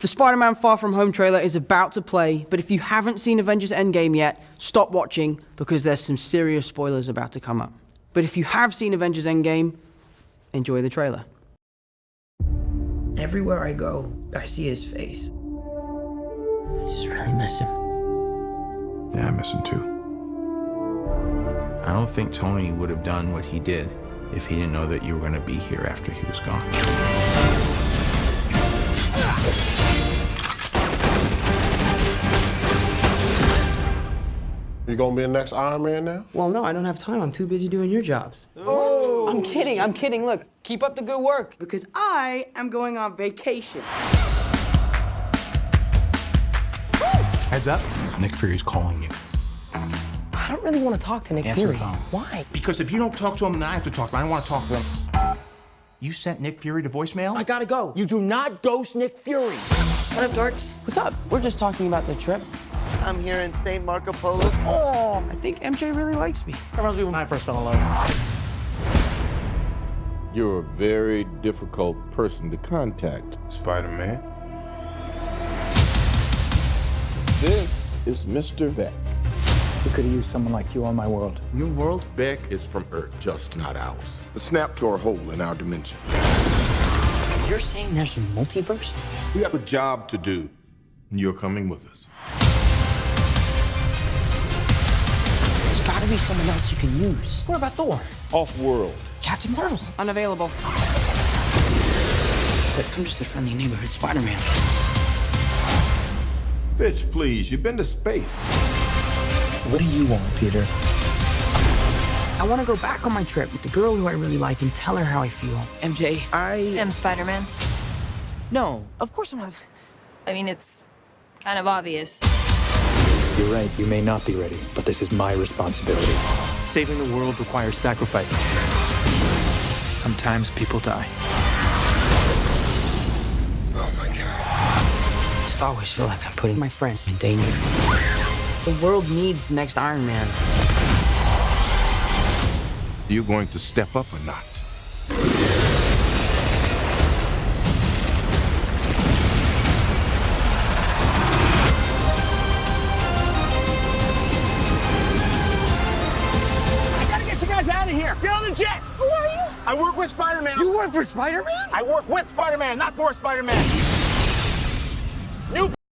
The Spider-Man Far From Home trailer is about to play, but if you haven't seen Avengers Endgame yet, stop watching because there's some serious spoilers about to come up. But if you have seen Avengers Endgame, enjoy the trailer. Everywhere I go, I see his face. I just really miss him. Yeah, I miss him too. I don't think Tony would have done what he did if he didn't know that you were going to be here after he was gone. You gonna be the next Iron Man now? Well, no, I don't have time. I'm too busy doing your jobs. What? I'm kidding. Look, keep up the good work because I am going on vacation. Heads up, Nick Fury's calling you. I don't really want to talk to Nick Answer Fury. the phone. Why? Because if you don't talk to him, then I have to talk to him. I don't want to talk to him. You sent Nick Fury to voicemail? I gotta go. You do not ghost Nick Fury. What up, dorks? What's up? We're just talking about the trip. I'm here in St. Marco Polo's. Oh! I think MJ really likes me. That reminds me when I first fell in love. You're a very difficult person to contact, Spider-Man. This is Mr. Beck. We could have used someone like you on my world. Your world? Beck is from Earth, just not ours. The snap tore a hole in our dimension. You're saying there's a multiverse? We have a job to do, and you're coming with us. There's gotta be someone else you can use. What about Thor? Off-world. Captain Marvel? Unavailable. But I'm just a friendly neighborhood Spider-Man. Bitch, please, you've been to space. What do you want, Peter? I want to go back on my trip with the girl who I really like and tell her how I feel. MJ, I am Spider-Man. No, of course I'm not. I mean, it's kind of obvious. You're right, you may not be ready, but this is my responsibility. Saving the world requires sacrifice. Sometimes people die. Oh my God. I just always feel like I'm putting my friends in danger. The world needs the next Iron Man. You going to step up or not? I gotta get you guys out of here! Get on the jet! Who are you? I work with Spider-Man. You work for Spider-Man? I work with Spider-Man, not for Spider-Man.